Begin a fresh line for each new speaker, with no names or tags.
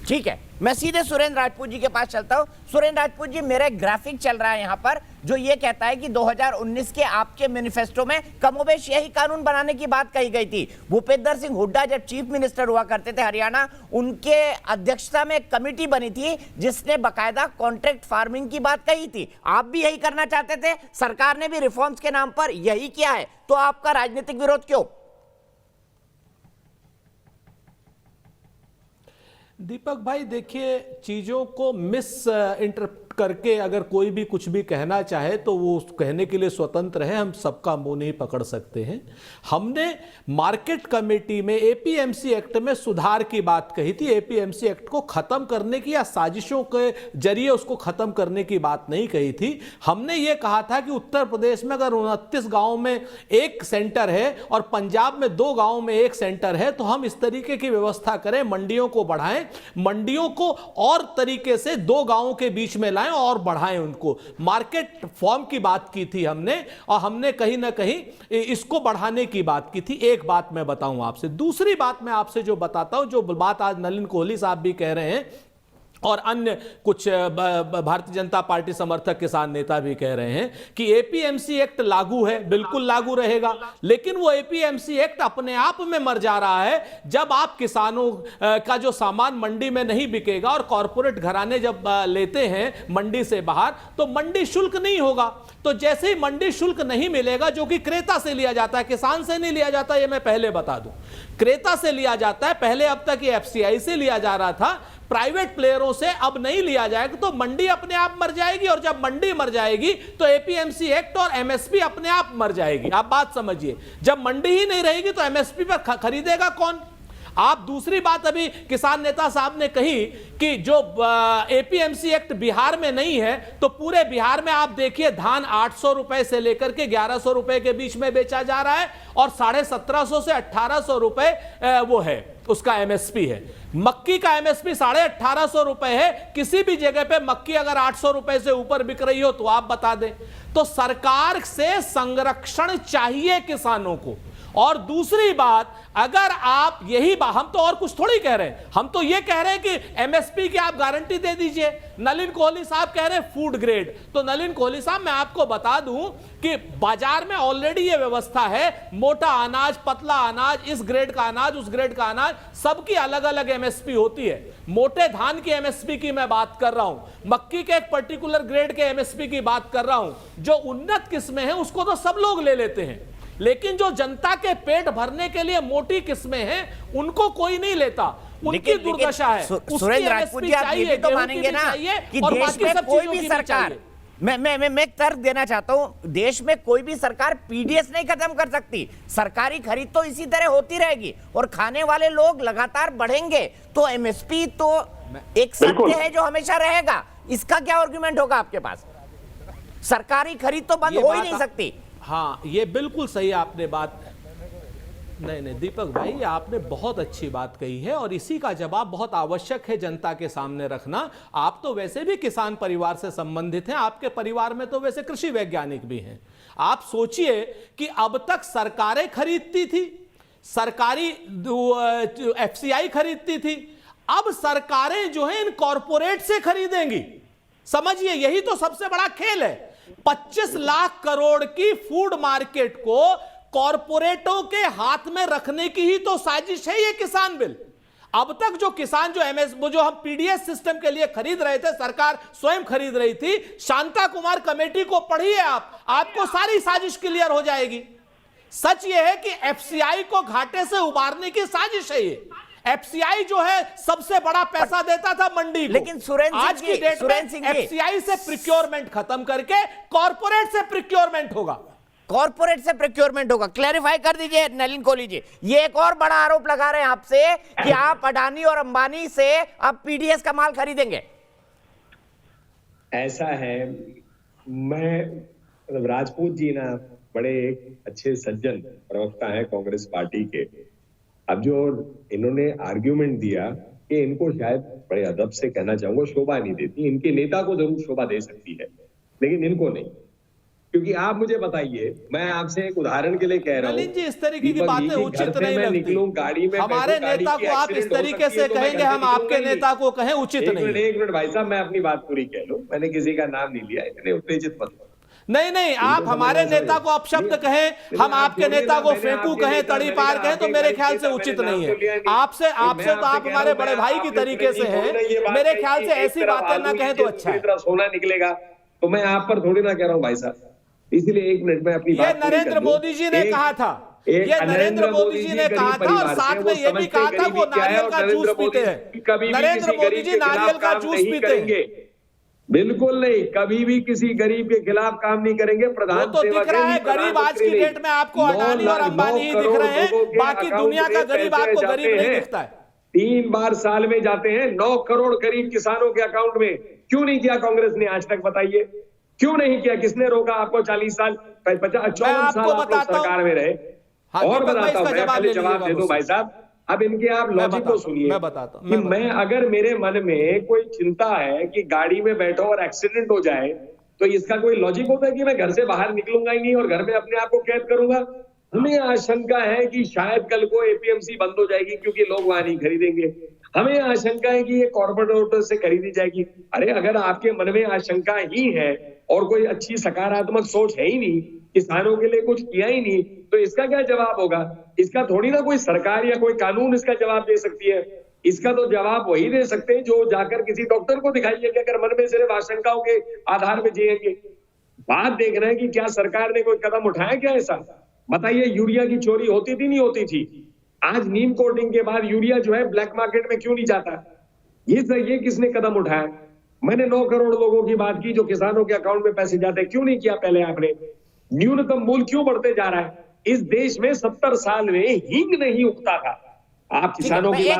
ठीक है, मैं सीधे सुरेंद्र राजपूत जी के पास चलता हूं। सुरेंद्र राजपूत जी, मेरा एक ग्राफिक चल रहा है यहां पर जो ये कहता है कि 2019 के आपके मैनिफेस्टो में कमोबेश यही कानून बनाने की बात कही गई थी। भूपेंद्र सिंह हुड्डा जब चीफ मिनिस्टर हुआ करते थे हरियाणा, उनके अध्यक्षता में एक कमेटी बनी थी जिसने बाकायदा कॉन्ट्रैक्ट फार्मिंग की बात कही थी। आप भी यही करना चाहते थे, सरकार ने भी रिफॉर्म्स के नाम पर यही किया है, तो आपका राजनीतिक विरोध क्यों?
दीपक भाई देखिए, चीजों को मिस इंटरप्रेट करके अगर कोई भी कुछ भी कहना चाहे तो वो कहने के लिए स्वतंत्र है, हम सबका मुंह नहीं पकड़ सकते हैं। हमने मार्केट कमेटी में एपीएमसी एक्ट में सुधार की बात कही थी। एपीएमसी एक्ट को खत्म करने की या साजिशों के जरिए उसको खत्म करने की बात नहीं कही थी। हमने ये कहा था कि उत्तर प्रदेश में अगर 29 गांव में एक सेंटर है और पंजाब में 2 गांव में एक सेंटर है तो हम इस तरीके की व्यवस्था करें, मंडियों को बढ़ाएं, मंडियों को और तरीके से 2 गांवों के बीच में लाएं और बढ़ाएं उनको। मार्केट फॉर्म की बात की थी हमने, और हमने कहीं ना कहीं इसको बढ़ाने की बात की थी। एक बात मैं बताऊं आपसे, दूसरी बात मैं आपसे जो बताता हूं, जो बात आज नलिन कोहली साहब भी कह रहे हैं और अन्य कुछ भारतीय जनता पार्टी समर्थक किसान नेता भी कह रहे हैं कि एपीएमसी एक्ट लागू है, बिल्कुल लागू रहेगा, लेकिन वो एपीएमसी एक्ट अपने आप में मर जा रहा है। जब आप किसानों का जो सामान मंडी में नहीं बिकेगा और कॉरपोरेट घराने जब लेते हैं मंडी से बाहर, तो मंडी शुल्क नहीं होगा। तो जैसे ही मंडी शुल्क नहीं मिलेगा, जो कि क्रेता से लिया जाता है, किसान से नहीं लिया जाता, ये मैं पहले बता दूं, क्रेता से लिया जाता है। पहले अब तक ये एफसीआई से लिया जा रहा था, प्राइवेट प्लेयरों से अब नहीं लिया जाएगा, तो मंडी अपने आप मर जाएगी। और जब मंडी मर जाएगी तो एपीएमसी एक्ट और एमएसपी अपने आप मर जाएगी। आप बात समझिए, जब मंडी ही नहीं रहेगी तो एमएसपी पर खरीदेगा कौन? आप दूसरी बात अभी किसान नेता साहब ने कही कि जो एपीएमसी एक्ट बिहार में नहीं है, तो पूरे बिहार में आप देखिए धान 800 रुपए से लेकर के 1100 रुपए के बीच में बेचा जा रहा है और 1750 से 1800 रुपए वो है, उसका एमएसपी है। मक्की का एमएसपी 1850 रुपए है। किसी भी जगह पे मक्की अगर 800 रुपए से ऊपर बिक रही हो तो आप बता दें। तो सरकार से संरक्षण चाहिए किसानों को। और दूसरी बात, अगर आप यही बात, हम तो और कुछ थोड़ी कह रहे हैं, हम तो ये कह रहे हैं कि एमएसपी की आप गारंटी दे दीजिए। नलिन कोहली साहब कह रहे हैं फूड ग्रेड, तो नलिन कोहली साहब मैं आपको बता दूं कि बाजार में ऑलरेडी ये व्यवस्था है, मोटा अनाज, पतला अनाज, इस ग्रेड का अनाज, उस ग्रेड का अनाज, सबकी अलग अलग एमएसपी होती है। मोटे धान की एमएसपी की मैं बात कर रहा हूं, मक्की के एक पर्टिकुलर ग्रेड के एमएसपी की बात कर रहा हूं। जो उन्नत किस्में हैं उसको तो सब लोग ले लेते हैं, लेकिन जो जनता के पेट भरने के लिए मोटी किस्में हैं उनको कोई नहीं लेता। उनकी दुर्दशा है।
सुरेंद्र राजपूत जी, आप ये भी तो मानेंगे ना कि देश में कोई भी सरकार, मैं तर्क देना चाहता हूं, देश में कोई भी सरकार पीडीएस नहीं खत्म कर सकती। सरकारी खरीद तो इसी तरह होती रहेगी और खाने वाले लोग लगातार बढ़ेंगे, तो एमएसपी तो एक सत्य है जो हमेशा रहेगा। इसका क्या आर्गुमेंट होगा आपके पास? सरकारी खरीद तो बंद हो ही नहीं सकती।
हाँ, ये बिल्कुल सही आपने बात, नहीं दीपक भाई, आपने बहुत अच्छी बात कही है और इसी का जवाब बहुत आवश्यक है जनता के सामने रखना। आप तो वैसे भी किसान परिवार से संबंधित हैं, आपके परिवार में तो वैसे कृषि वैज्ञानिक भी हैं। आप सोचिए कि अब तक सरकारें खरीदती थी, सरकारी एफसीआई खरीदती थी, अब सरकारें जो है इन कॉरपोरेट से खरीदेंगी। समझिए, यही तो सबसे बड़ा खेल है। 25 लाख करोड़ की फूड मार्केट को कॉरपोरेटों के हाथ में रखने की ही तो साजिश है ये किसान बिल। अब तक जो किसान जो हम पीडीएस सिस्टम के लिए खरीद रहे थे, सरकार स्वयं खरीद रही थी। शांता कुमार कमेटी को पढ़िए आपको सारी साजिश क्लियर हो जाएगी। सच ये है कि एफसीआई को घाटे से उबारने की साजिश है ये। एफसीआई जो है सबसे बड़ा पैसा देता था मंडी को,
लेकिन
आज की डेट में एफसीआई से प्रिक्योरमेंट खत्म करके कॉर्पोरेट से प्रिक्योरमेंट होगा।
कॉर्पोरेट से प्रिक्योरमेंट होगा, क्लैरिफाई कर दीजिए नलिन कोहली जी। ये एक और बड़ा आरोप लगा रहे हैं आपसे कि आप अडानी और अंबानी से अब पीडीएस का माल खरीदेंगे।
ऐसा है, मैं राजपूत जी ना बड़े एक अच्छे सज्जन प्रवक्ता हैं कांग्रेस पार्टी के। अब जो इन्होंने आर्ग्यूमेंट दिया कि इनको शायद बड़े अदब से कहना चाहूंगा शोभा नहीं देती, इनके नेता को जरूर शोभा दे सकती है लेकिन इनको नहीं। क्योंकि आप मुझे बताइए, मैं आपसे एक उदाहरण के लिए कह रहा हूँ
नलिन जी, इस तरीके की
दीपक जी,
बातें
कि घर
उचित
से
नहीं
मैं
लगती।
निकलूं, गाड़ी में
हमारे
बैठूं, गाड़ी
नेता
की
को आप इस
एक्सीडेंट हो
तरीके
सकती है,
से
तो मैं
कहेंगे,
घर से
हम आपके
निकलूंगा ही नहीं।
नेता को कहें, उचित नहीं है।
एक मिनट भाई साहब, मैं अपनी बात पूरी कह लूं, मैंने किसी का नाम नहीं लिया, इतने उत्तेजित मत हो।
नहीं नहीं, आप हमारे नेता को अपशब्द कहें, हम आपके नेता को फेंकू कहें, तड़ी पार कहें, तो मेरे ख्याल से उचित नहीं है। आपसे तो आप हमारे बड़े भाई की तरीके से हैं, मेरे ख्याल से ऐसी बातें ना कहें तो अच्छा है।
सोना निकलेगा, तो मैं आप पर थोड़ी ना कह रहा हूँ भाई साहब, इसलिए एक मिनट में अपनी
ये
बात पूरी कर
नरेंद्र
लूं।
मोदी जी ने कहा था, ये नरेंद्र मोदी जी ने कहा था, और साथ में ये भी कहा था वो नारियल का जूस पीते हैं। नरेंद्र मोदी जी नारियल का जूस पीते हैं।
बिल्कुल नहीं, कभी भी किसी गरीब के खिलाफ काम नहीं करेंगे। प्रधान
वो तो दिख रहा है, गरीब आज की डेट में आपको अडानी और अंबानी ही दिख रहे हैं, बाकी दुनिया का गरीब आपको गरीब नहीं दिखता है।
3 बार साल में जाते हैं, 9 करोड़ करीब किसानों के अकाउंट में। क्यों नहीं किया कांग्रेस ने आज तक, बताइए क्यों नहीं किया? किसने रोका आपको? 40 साल 54 साल आप लोग सरकार में रहे। और बताता हूं, मैं पहले जवाब दे दूं भाई साहब। अब इनके आप लॉजिक को सुनिए।
मैं बताता हूं,
कि मैं अगर मेरे मन में कोई चिंता है कि गाड़ी में बैठो और एक्सीडेंट हो जाए, तो इसका कोई लॉजिक होता है कि मैं घर से बाहर निकलूंगा ही नहीं और घर में अपने आप को कैद करूंगा? हमें आशंका है कि शायद कल को एपीएमसी बंद हो जाएगी क्योंकि लोग वहां नहीं खरीदेंगे। हमें आशंका है कि ये कॉर्पोरेट से खरीदी जाएगी। अरे अगर आपके मन में आशंका ही है और कोई अच्छी सकारात्मक सोच है ही नहीं, किसानों के लिए कुछ किया ही नहीं, तो इसका क्या जवाब होगा? इसका थोड़ी ना कोई सरकार या कोई कानून इसका जवाब दे सकती है। इसका तो जवाब वही दे सकते हैं जो जाकर किसी डॉक्टर को दिखाइए कि अगर मन में सिर्फ आशंकाओं के आधार पर जिएंगे। बात देख रहे हैं कि क्या सरकार ने कोई कदम उठाया क्या ऐसा? बताइए, यूरिया की चोरी होती थी नहीं होती थी? आज नीम कोटिंग के बाद यूरिया जो है ब्लैक मार्केट में क्यों नहीं जाता? ये किसने कदम उठाया? मैंने 9 करोड़ लोगों की बात की जो किसानों के अकाउंट में पैसे जाते, क्यों नहीं किया पहले आपने? न्यूनतम मूल्य क्यों बढ़ते जा रहा है? इस देश में 70 साल में हींग नहीं उगता था। आप किसानों की बात